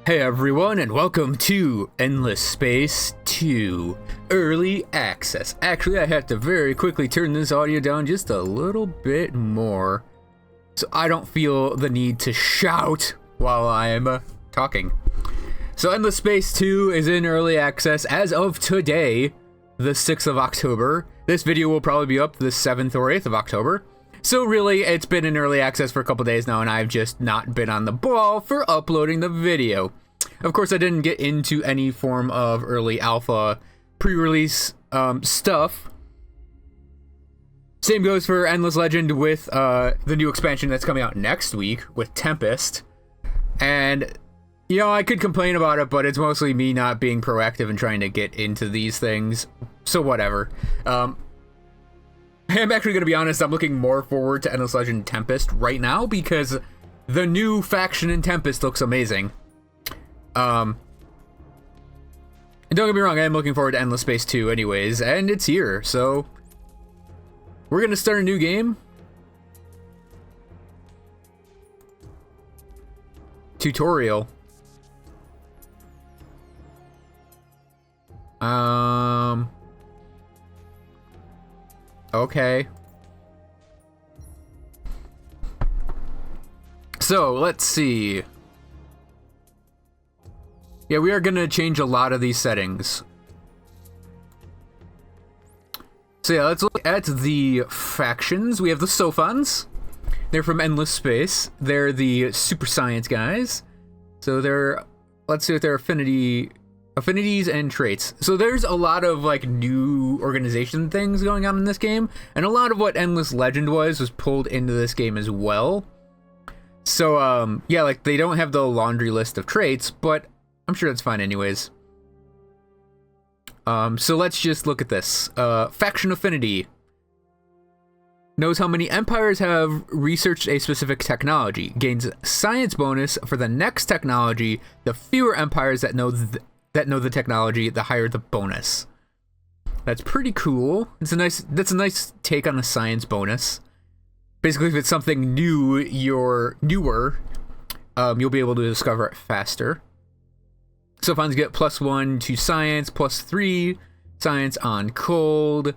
Hey everyone, and welcome to Endless Space 2 Early Access. Actually, I have to very quickly turn this audio down just a little bit more so I don't feel the need to shout while I'm talking. So Endless Space 2 is in Early Access as of today, the 6th of October. This video will probably be up the 7th or 8th of October. So really, it's been in early access for a couple days now, and I've just not been on the ball for uploading the video. Of course, I didn't get into any form of early alpha pre-release stuff. Same goes for Endless Legend with the new expansion that's coming out next week with Tempest. And, you know, I could complain about it, but it's mostly me not being proactive and trying to get into these things. So whatever. I'm actually going to be honest, I'm looking more forward to Endless Legend Tempest right now because the new faction in Tempest looks amazing. And don't get me wrong, I am looking forward to Endless Space 2 anyways, and it's here, so we're going to start a new game. Tutorial. Okay. So, let's see. Yeah, we are going to change a lot of these settings. So yeah, let's look at the factions. We have the Sophons. They're from Endless Space. They're the super science guys. So let's see what their affinities and traits. So there's a lot of like new organization things going on in this game, and a lot of what Endless Legend was pulled into this game as well. So yeah, like they don't have the laundry list of traits, but I'm sure that's fine anyways. So let's just look at this. Faction affinity. Knows how many empires have researched a specific technology. Gains science bonus for the next technology. The fewer empires that know the technology, the higher the bonus. That's pretty cool. That's a nice take on a science bonus. Basically, if it's something new, you'll be able to discover it faster. Sophons get +1 to science, +3 science on cold,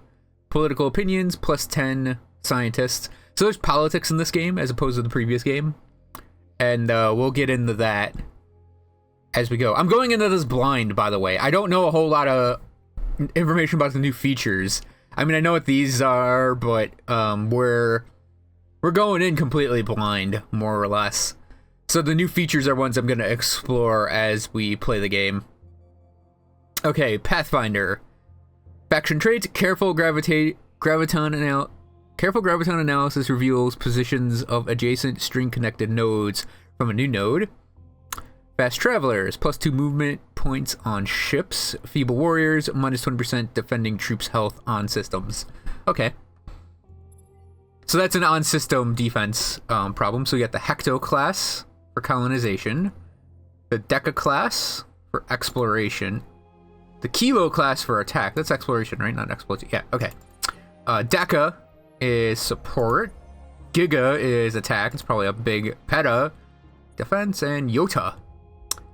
political opinions, +10 scientists. So there's politics in this game as opposed to the previous game, and we'll get into that as we go. I'm going into this blind, by the way. I don't know a whole lot of information about the new features. I mean, I know what these are, but we're going in completely blind, more or less. So the new features are ones I'm going to explore as we play the game. Okay, Pathfinder. Faction traits, careful graviton analysis reveals positions of adjacent string-connected nodes from a new node. Fast Travelers, +2 movement points on ships. Feeble Warriors, -20% defending troops' health on systems. Okay. So that's an on-system defense problem. So you got the Hecto class for colonization, the Deca class for exploration, the Kilo class for attack. That's exploration, right? Not exploitation. Yeah, okay. Deca is support, Giga is attack. It's probably a big Peta, defense, and Yota,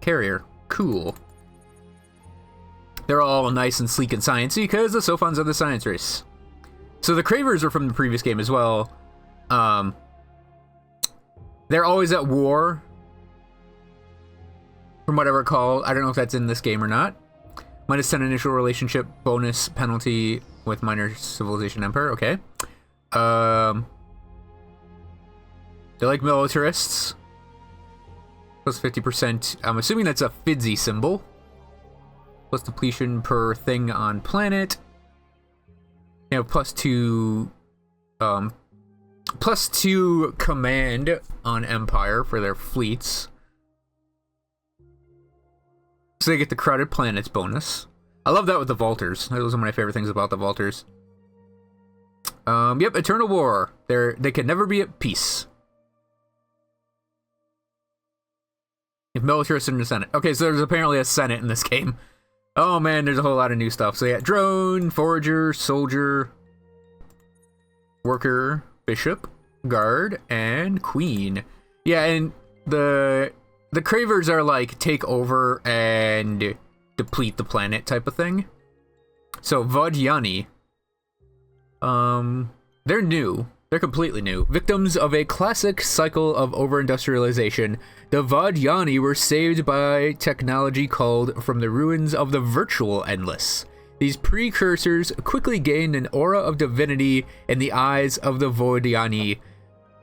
carrier. Cool. They're all nice and sleek and sciencey because the Sophons are the science race. So the Cravers are from the previous game as well. They're always at war, from what I recall. I don't know if that's in this game or not. -10 initial relationship, bonus penalty with minor civilization empire. Okay. They're like militarists. +50%. I'm assuming that's a FIDSI symbol. Plus depletion per thing on planet. You know, +2 command on Empire for their fleets. So they get the crowded planets bonus. I love that with the Vaulters. That was one of my favorite things about the Vaulters. Yep, Eternal War. They can never be at peace. If militarists in the Senate. Okay, so there's apparently a Senate in this game. Oh man, there's a whole lot of new stuff. So yeah, drone, forager, soldier, worker, bishop, guard, and queen. Yeah, and the the Cravers are like take over and deplete the planet type of thing. So Vodyani, they're new. They're completely new. Victims of a classic cycle of over-industrialization, the Vodyani were saved by technology culled from the ruins of the virtual endless. These precursors quickly gained an aura of divinity in the eyes of the Vodyani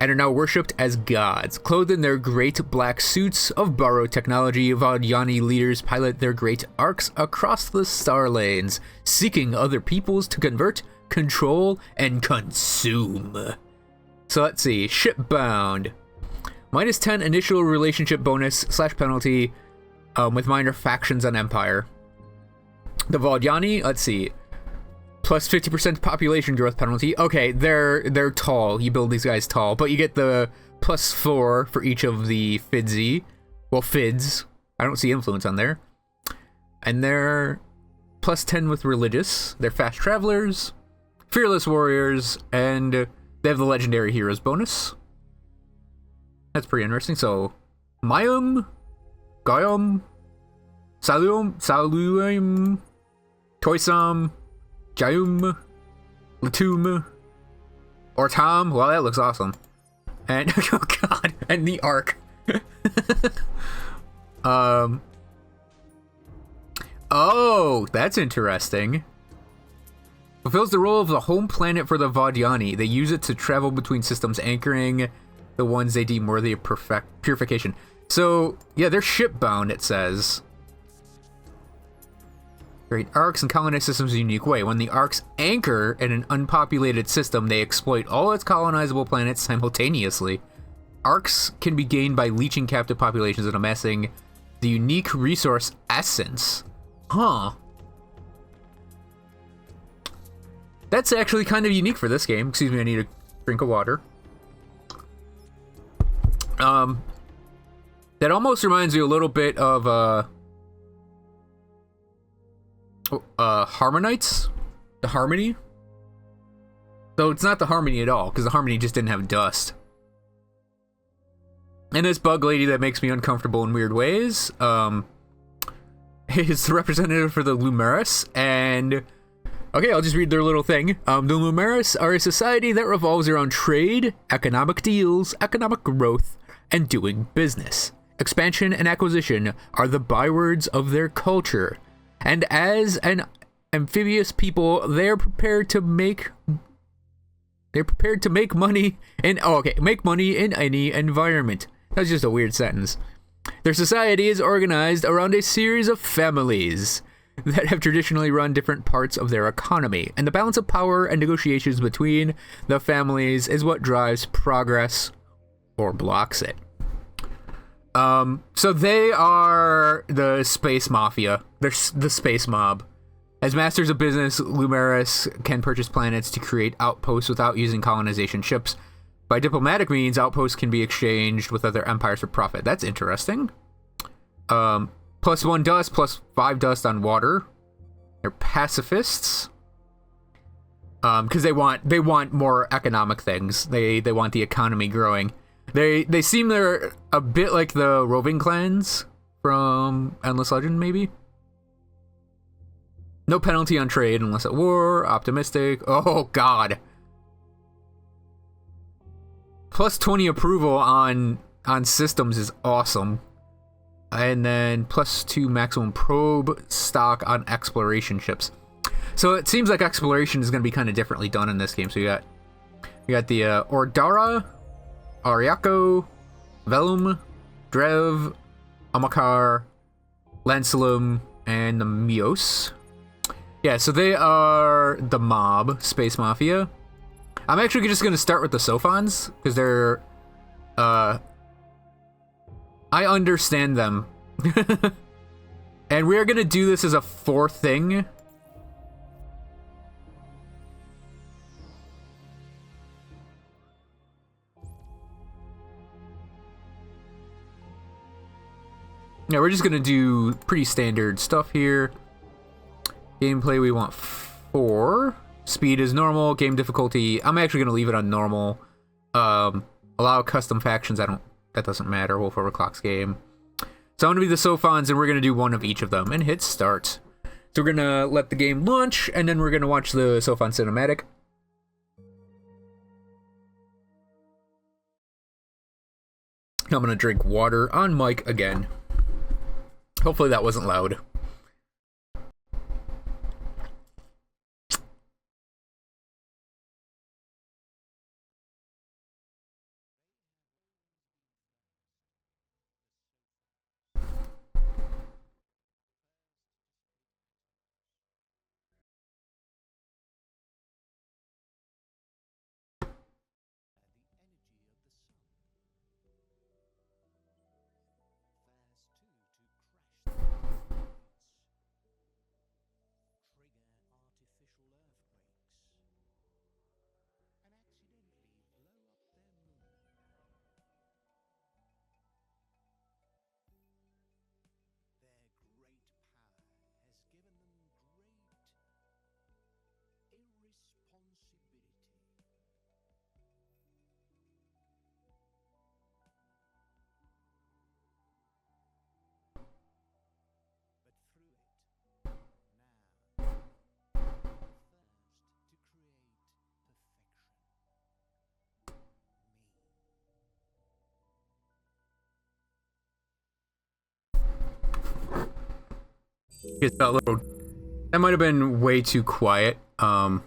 and are now worshipped as gods. Clothed in their great black suits of borrowed technology, Vodyani leaders pilot their great arcs across the star lanes, seeking other peoples to convert, control, and consume. So let's see. Shipbound. -10 initial relationship bonus / penalty with minor factions on Empire. The Vodyani, let's see. Plus 50% population growth penalty. Okay, they're tall. You build these guys tall, but you get the +4 for each of the Fidzi. Well, Fids. I don't see influence on there. And they're +10 with religious. They're fast travelers, fearless warriors, and they have the legendary heroes bonus. That's pretty interesting. So, Mayum, Gaium, Saluim, Toysam, Jayum, Latum, Ortam. Wow, that looks awesome. And oh god, and the Ark. Oh, that's interesting. Fulfills the role of the home planet for the Vodyani. They use it to travel between systems, anchoring the ones they deem worthy of purification. So, yeah, they're shipbound, it says. Create arcs and colonize systems in a unique way. When the arcs anchor in an unpopulated system, they exploit all its colonizable planets simultaneously. Arcs can be gained by leeching captive populations and amassing the unique resource essence. Huh. That's actually kind of unique for this game. Excuse me, I need a drink of water. That almost reminds me a little bit of Harmonites, the Harmony. Though it's not the Harmony at all, because the Harmony just didn't have dust. And this bug lady that makes me uncomfortable in weird ways, is the representative for the Lumeris, and okay, I'll just read their little thing. The Lumeris are a society that revolves around trade, economic deals, economic growth, and doing business. Expansion and acquisition are the bywords of their culture. And as an amphibious people, they're prepared to make money in make money in any environment. That's just a weird sentence. Their society is organized around a series of families that have traditionally run different parts of their economy, and the balance of power and negotiations between the families is what drives progress or blocks it. So they are the space mafia. They're the space mob. As masters of business, Lumeris can purchase planets to create outposts without using colonization ships. By diplomatic means, outposts can be exchanged with other empires for profit. That's interesting. +1 dust, +5 dust on water. They're pacifists. Because they want more economic things. They want the economy growing. They seem they're a bit like the roving clans from Endless Legend, maybe. No penalty on trade unless at war. Optimistic. Oh god. +20 approval on systems is awesome. And then +2 maximum probe stock on exploration ships. So it seems like exploration is going to be kind of differently done in this game. So you got the Ordara, Ariako, Velum, Drev, Amakar, Lancelum, and the Mios. Yeah, so they are the mob, Space Mafia. I'm actually just going to start with the Sophons, because they're... I understand them. And we're going to do this as a fourth thing. Yeah, we're just going to do pretty standard stuff here. Gameplay, we want 4. Speed is normal. Game difficulty, I'm actually going to leave it on normal. Allow custom factions, that doesn't matter. Wolf Overclock's game. So I'm going to be the Sophons, and we're going to do one of each of them, and hit start. So we're going to let the game launch, and then we're going to watch the Sophon cinematic. I'm going to drink water on mic again. Hopefully that wasn't loud. It's that little. That might have been way too quiet. So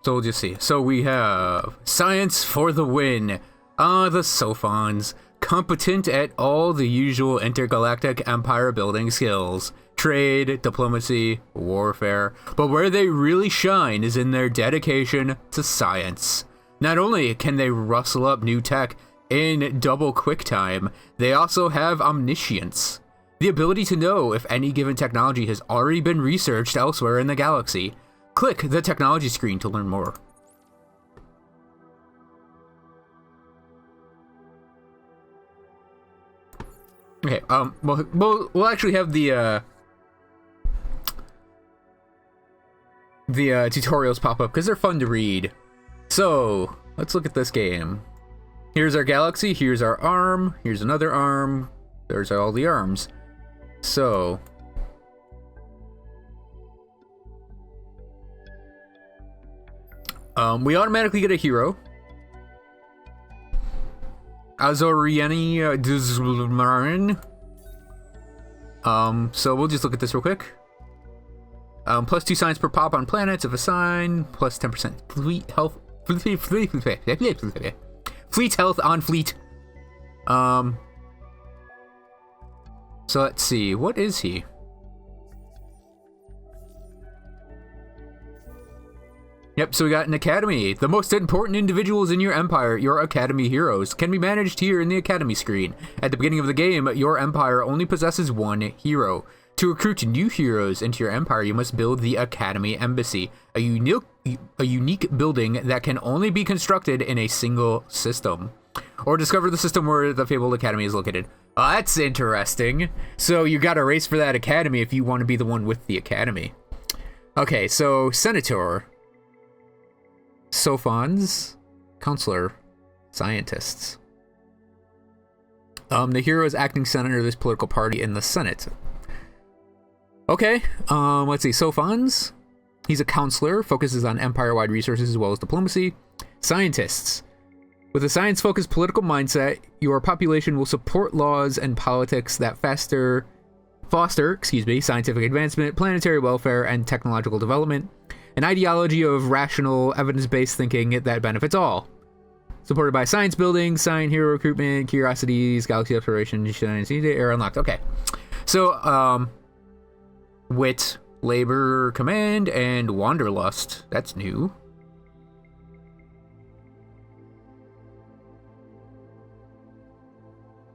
we'll just see. So we have science for the win. The Sophons, competent at all the usual intergalactic empire building skills. Trade, diplomacy, warfare. But where they really shine is in their dedication to science. Not only can they rustle up new tech in double quick time, they also have omniscience. The ability to know if any given technology has already been researched elsewhere in the galaxy. Click the technology screen to learn more. Okay, we'll actually have the tutorials pop up because they're fun to read. So, let's look at this game. Here's our galaxy, here's our arm, here's another arm, there's all the arms. So, we automatically get a hero. Azoriani Duzmarin. So we'll just look at this real quick. Plus 2 signs per pop on planets of a sign. Plus 10% fleet health. Fleet health on fleet. So let's see, what is he? Yep, so we got an academy. The most important individuals in your empire, your academy heroes, can be managed here in the academy screen. At the beginning of the game, your empire only possesses one hero. To recruit new heroes into your empire, you must build the Academy Embassy, a unique building that can only be constructed in a single system. Or discover the system where the fabled academy is located. Oh, that's interesting. So you gotta race for that academy if you want to be the one with the academy. Okay, so Senator, Sophons, Counselor, Scientists. The hero is acting senator of this political party in the Senate. Okay, let's see, Sophons. He's a counselor, focuses on empire-wide resources as well as diplomacy. Scientists. With a science-focused political mindset, your population will support laws and politics that foster scientific advancement, planetary welfare, and technological development. An ideology of rational, evidence-based thinking that benefits all. Supported by science building, science hero recruitment, curiosities, galaxy exploration, air unlocked. Okay. So, wit, labor, command, and wanderlust. That's new.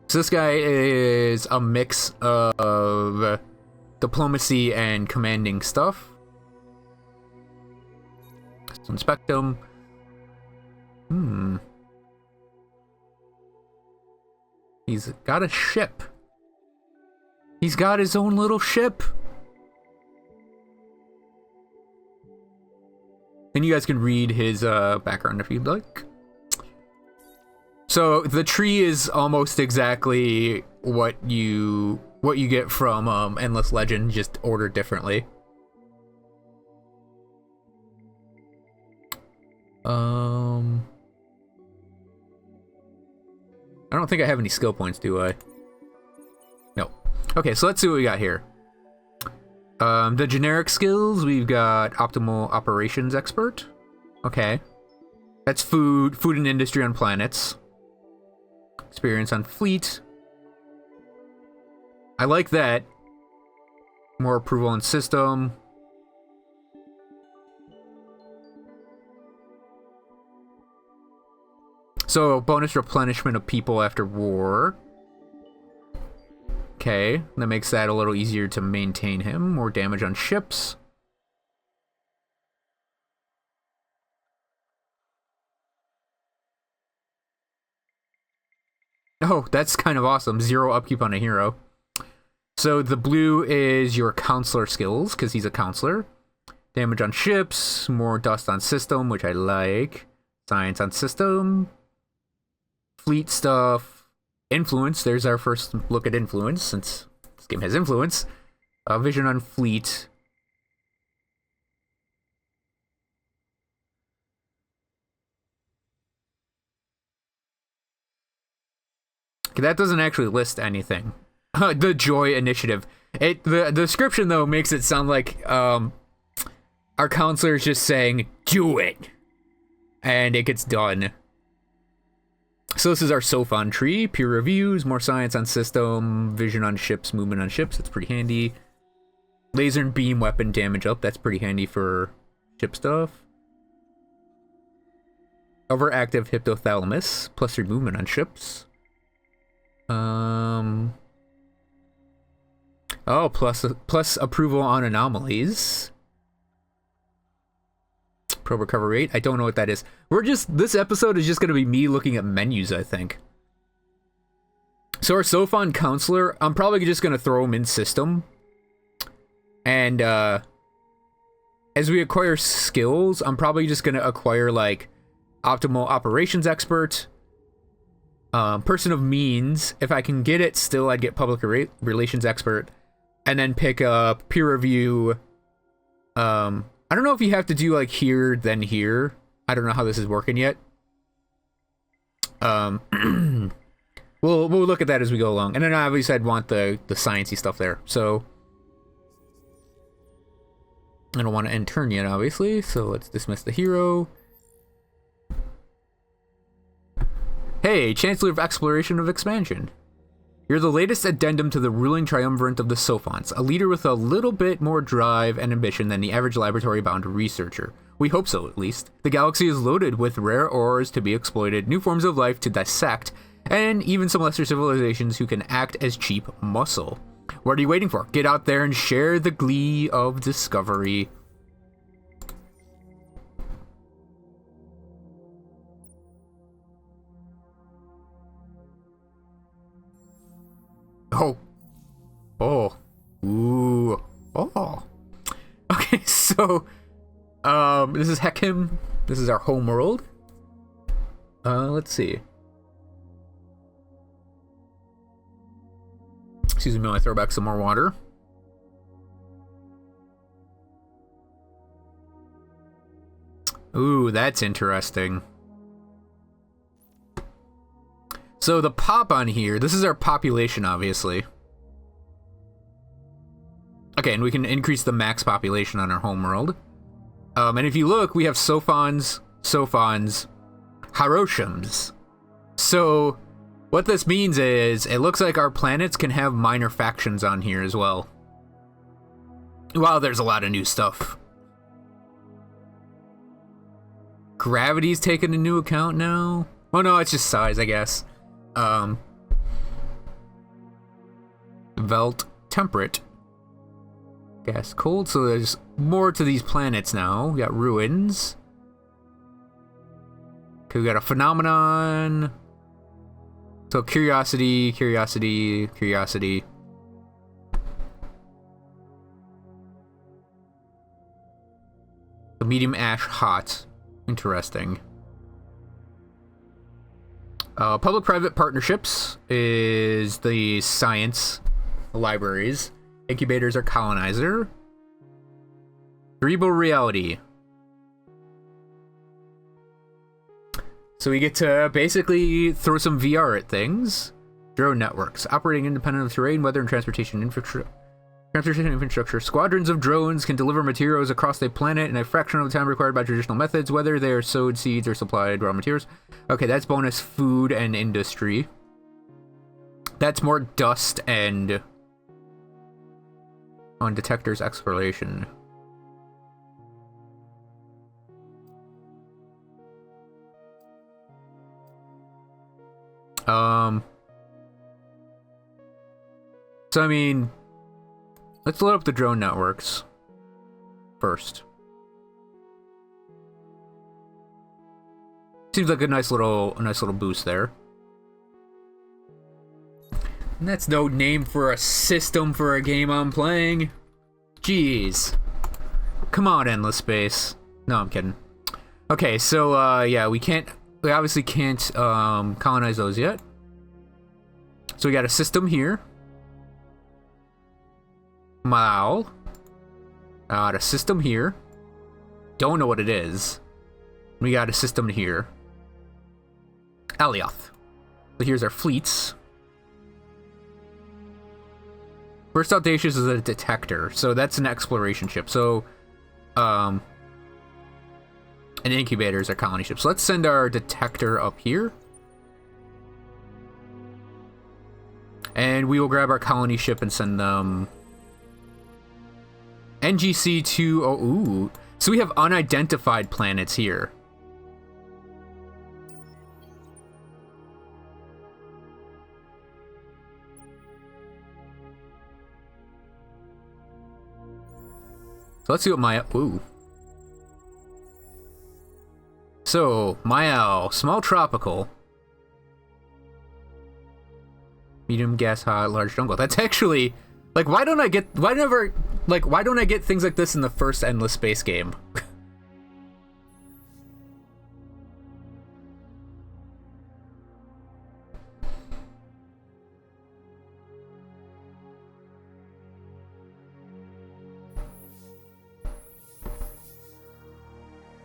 So this guy is a mix of diplomacy and commanding stuff. Let's inspect him. He's got a ship. He's got his own little ship. And you guys can read his background if you'd like. So the tree is almost exactly what you get from Endless Legend, just ordered differently. I don't think I have any skill points, do I? No. Okay, so let's see what we got here. The generic skills, we've got Optimal Operations Expert. Okay. That's food and industry on planets. Experience on fleet. I like that. More approval on system. So, bonus replenishment of people after war. Okay, that makes that a little easier to maintain him. More damage on ships. Oh, that's kind of awesome. 0 upkeep on a hero. So the blue is your counselor skills, because he's a counselor. Damage on ships, more dust on system, which I like. Science on system. Fleet stuff. Influence, there's our first look at influence, since this game has influence. Vision on fleet. Okay, that doesn't actually list anything. The Joy Initiative. The description, though, makes it sound like our counselor is just saying, do it! And it gets done. So this is our Sophon tree. Peer reviews, more science on system, vision on ships, movement on ships. That's pretty handy. Laser and beam weapon damage up. That's pretty handy for ship stuff. Overactive hypothalamus, plus your movement on ships. Oh, plus approval on anomalies. Probe recovery rate. I don't know what that is. This episode is just gonna be me looking at menus, I think. So our Sophon counselor, I'm probably just gonna throw him in system. And as we acquire skills, I'm probably just gonna acquire like optimal operations expert. Person of means, if I can get it still, I'd get public relations expert, and then pick up peer review. I don't know if you have to do like here, then here. I don't know how this is working yet. We'll look at that as we go along. And then obviously I'd want the sciencey stuff there. So I don't want to end turn yet, obviously. So let's dismiss the hero. Hey, Chancellor of Exploration of Expansion. You're the latest addendum to the ruling triumvirate of the Sophons, a leader with a little bit more drive and ambition than the average laboratory-bound researcher. We hope so, at least. The galaxy is loaded with rare ores to be exploited, new forms of life to dissect, and even some lesser civilizations who can act as cheap muscle. What are you waiting for? Get out there and share the glee of discovery. Oh. Oh. Ooh. Oh. Okay, so this is Heckham. This is our home world. Let's see. Excuse me while I throw back some more water. Ooh, that's interesting. So the pop on here, this is our population, obviously. Okay, and we can increase the max population on our homeworld. And if you look, we have Sophons, Hiroshams. So what this means is, it looks like our planets can have minor factions on here as well. Wow, there's a lot of new stuff. Gravity's taken into account now? Oh no, it's just size, I guess. Velt temperate. Gas cold, so there's more to these planets now. We got ruins. Okay, we got a phenomenon. So curiosity. The medium ash hot. Interesting. Public-private partnerships is the science libraries. Incubators are colonizer. Cerebral reality. So we get to basically throw some VR at things. Drone networks. Operating independent of terrain, weather, and transportation infrastructure. Squadrons of drones can deliver materials across the planet in a fraction of the time required by traditional methods, whether they are sowed seeds or supplied raw materials. Okay, that's bonus food and industry. That's more dust and on detectors exploration. So I mean, let's load up the drone networks first. Seems like a nice little boost there. And that's no name for a system for a game I'm playing. Jeez. Come on, Endless Space. No, I'm kidding. Okay, so yeah, we obviously can't colonize those yet. So we got a system here. Mal. Got a system here. Don't know what it is. We got a system here. Alioth. So here's our fleets. First Audacious is a detector, so that's an exploration ship. So, an incubator is our colony ship. So let's send our detector up here. And we will grab our colony ship and send them... NGC to... Oh, ooh. So we have unidentified planets here. So let's see what Maya... Ooh. So, Mayal. Small tropical. Medium gas hot, large jungle. That's actually... Like, why don't I get things like this in the first Endless Space game?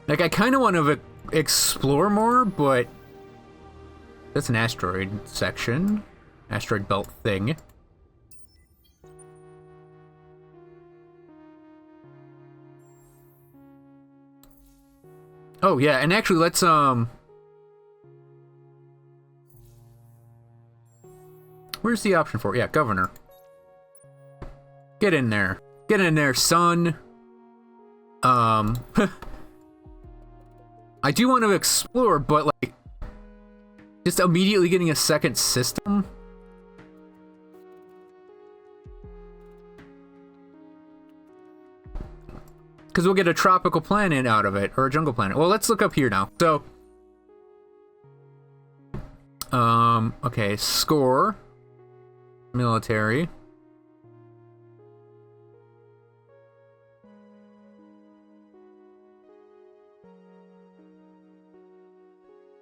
Like, I kind of want to explore more, but that's an asteroid section. Asteroid belt thing. Oh, yeah, and actually, let's, where's the option for it? Yeah, governor. Get in there. Get in there, son. I do want to explore, but, like, just immediately getting a second system? Because we'll get a tropical planet out of it, or a jungle planet. Well, let's look up here now. So, okay, score, military.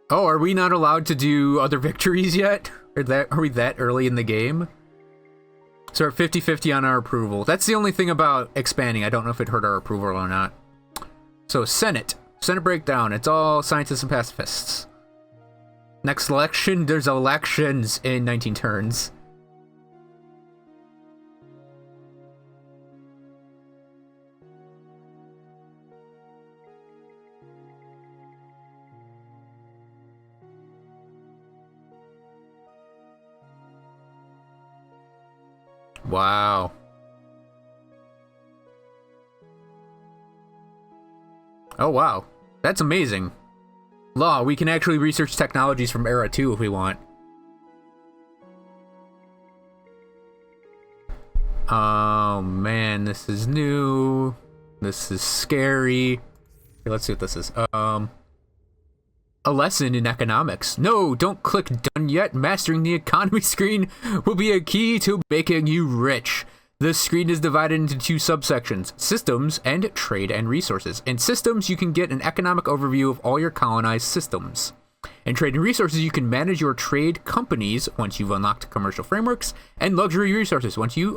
Oh, are we not allowed to do other victories yet? Are we that early in the game? So we're 50-50 on our approval. That's the only thing about expanding. I don't know if it hurt our approval or not. So Senate. Senate breakdown. It's all scientists and pacifists. Next election. There's elections in 19 turns. Wow. Oh, wow. That's amazing. Law, we can actually research technologies from Era 2 if we want. Oh, man, this is new. This is scary. Okay, let's see what this is. A lesson in economics. No, don't click done yet. Mastering the economy screen will be a key to making you rich. This screen is divided into two subsections, systems and trade and resources. In systems, you can get an economic overview of all your colonized systems. In trading resources, you can manage your trade companies once you've unlocked commercial frameworks, and luxury resources once you've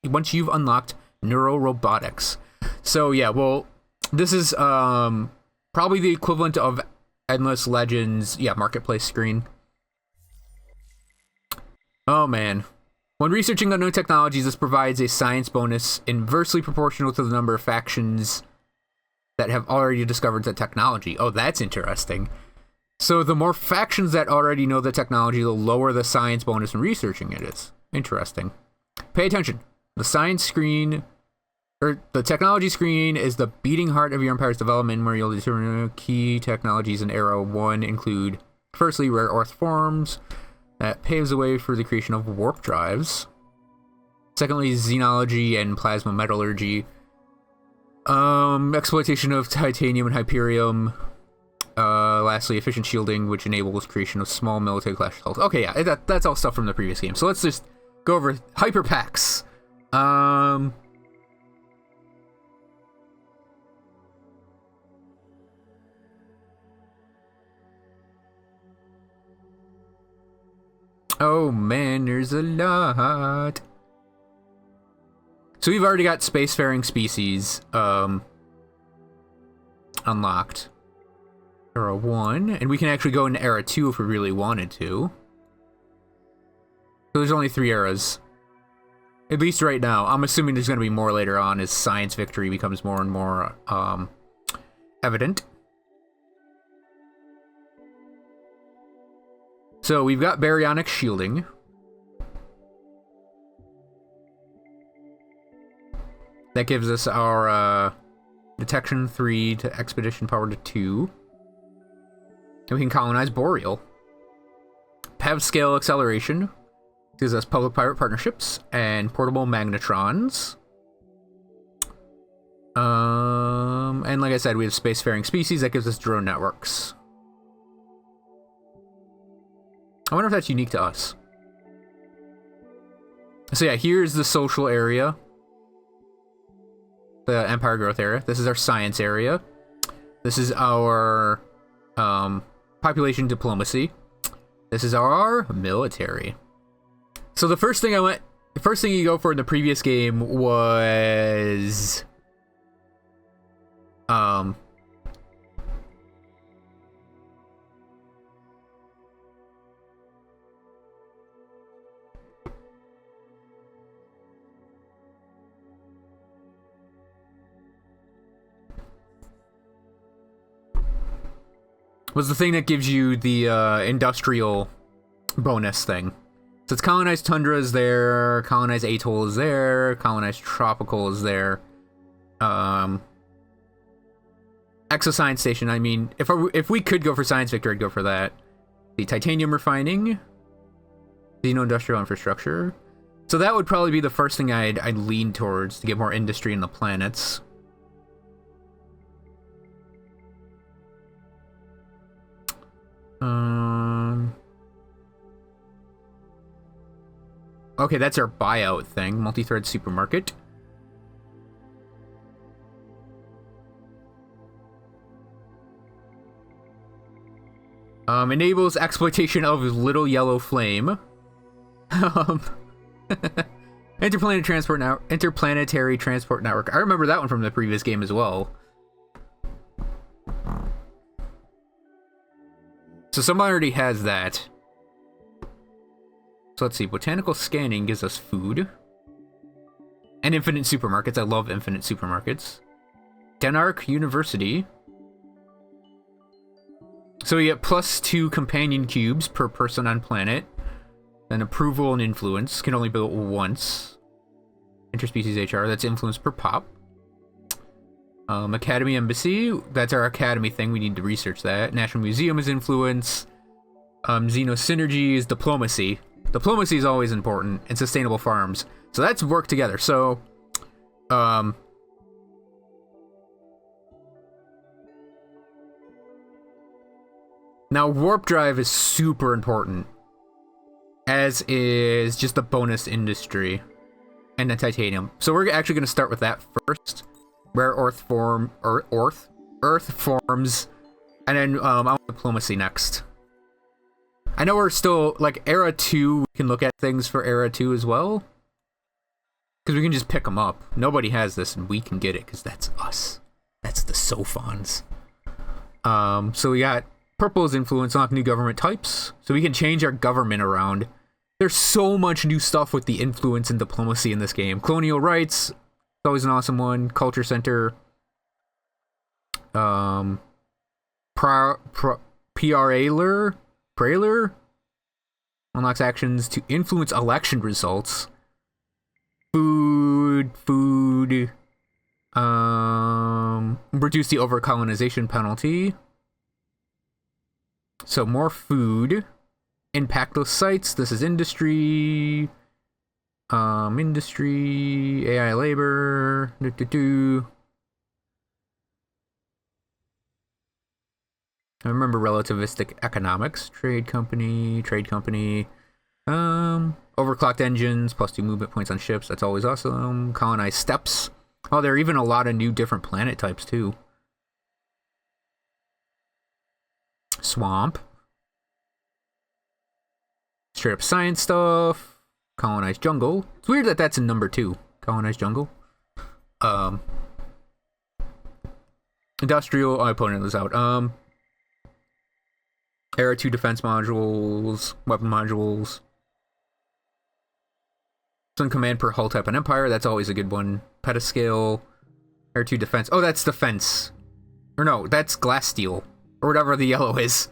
unlocked neurorobotics. So yeah, well, this is probably the equivalent of Endless Legends, marketplace screen. Oh man. When researching unknown technologies, this provides a science bonus inversely proportional to the number of factions that have already discovered the technology. Oh, that's interesting. So the more factions that already know the technology, the lower the science bonus in researching it is. Interesting. Pay attention. The science screen, or the technology screen, is the beating heart of your empire's development, where you'll determine key technologies in Era 1 include, firstly, rare earth forms. That paves the way for the creation of warp drives. Secondly, xenology and plasma metallurgy. Exploitation of titanium and hyperium. Lastly, efficient shielding, which enables creation of small military class shells. Okay, yeah, that's all stuff from the previous game. So let's just go over hyper packs. Oh man, there's a lot. So we've already got spacefaring species unlocked. Era 1, and we can actually go into Era 2 if we really wanted to. So there's only 3 eras. At least right now. I'm assuming there's going to be more later on as science victory becomes more and more evident. So we've got baryonic shielding. That gives us our detection 3 to expedition power to 2. And we can colonize Boreal. PEV scale acceleration gives us public-private partnerships and portable magnetrons. And like I said, we have spacefaring species. That gives us drone networks. I wonder if that's unique to us. So yeah, here's the social area. The Empire growth area. This is our science area. This is our population diplomacy. This is our military. So the first thing you go for in the previous game was the thing that gives you the industrial bonus thing. So it's colonized tundra is there, colonized atoll is there, colonized tropical is there. Exoscience station, I mean, if we could go for science victor, I'd go for that. The titanium refining, xeno-industrial infrastructure. So that would probably be the first thing I'd lean towards to get more industry in the planets. Okay, that's our buyout thing. Multi-thread supermarket. Enables exploitation of little yellow flame. Interplanetary transport network. I remember that one from the previous game as well. So someone already has that. So let's see. Botanical scanning gives us food. And infinite supermarkets. I love infinite supermarkets. Denark University. So we get +2 companion cubes per person on planet. Then approval and influence can only build once. Interspecies HR, that's influence per pop. Academy Embassy, that's our academy thing. We need to research that. National Museum is influence. Xenosynergy is diplomacy. Diplomacy is always important. And sustainable farms. So that's work together. So, now warp drive is super important. As is just the bonus industry. And the titanium. So we're actually going to start with that first. Rare earth forms. And then I want diplomacy next. I know we're still, like, Era 2, we can look at things for Era 2 as well. Because we can just pick them up. Nobody has this, and we can get it, because that's us. That's the Sophons. So we got purple's influence, unlock new government types. So we can change our government around. There's so much new stuff with the influence and diplomacy in this game. Colonial rights, always an awesome one. Culture center. Praler unlocks actions to influence election results. Food. Reduce the overcolonization penalty. So more food. Impactless sites. This is industry. Industry. AI labor. I remember relativistic economics. Trade company. Overclocked engines, +2 movement points on ships. That's always awesome. Colonized steppes. Oh, there are even a lot of new different planet types, too. Swamp. Straight up science stuff. Colonized jungle. It's weird that that's in number 2. Colonized jungle. Industrial. Oh, I pointed this out. Era 2 defense modules. Weapon modules. One command per hull type and empire. That's always a good one. Petascale. Era 2 defense. Oh, that's defense. Or no, that's glass steel. Or whatever the yellow is.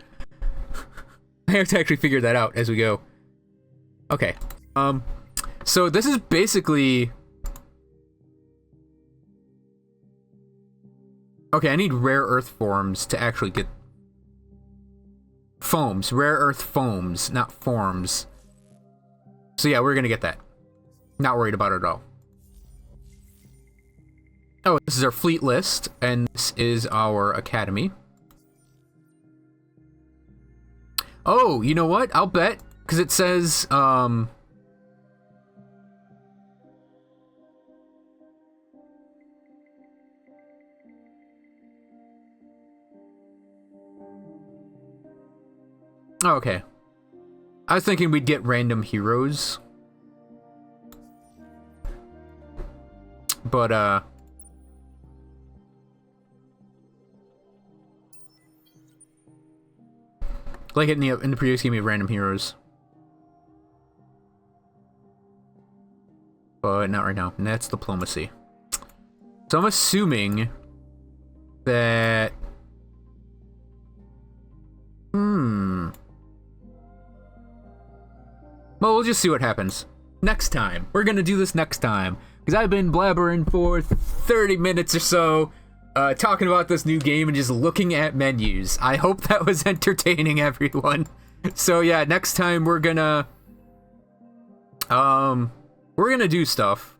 I have to actually figure that out as we go. Okay. So this is basically... Okay, I need rare earth forms to actually get... Foams. Rare earth foams, not forms. So yeah, we're gonna get that. Not worried about it at all. Oh, this is our fleet list, and this is our academy. Oh, you know what? I'll bet, because it says, Oh, okay. I was thinking we'd get random heroes. But, like in the previous game, we have random heroes. But not right now. And that's diplomacy. So I'm assuming that... Well, we'll just see what happens. Next time. We're gonna do this next time. Because I've been blabbering for 30 minutes or so, talking about this new game and just looking at menus. I hope that was entertaining, everyone. So yeah, next time we're gonna do stuff.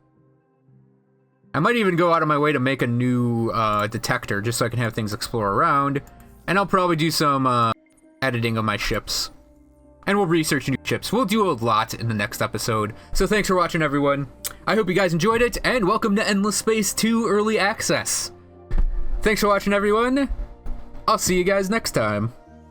I might even go out of my way to make a new detector, just so I can have things explore around. And I'll probably do some editing of my ships. And we'll research new ships. We'll do a lot in the next episode. So thanks for watching, everyone. I hope you guys enjoyed it, and welcome to Endless Space 2 Early Access. Thanks for watching, everyone. I'll see you guys next time.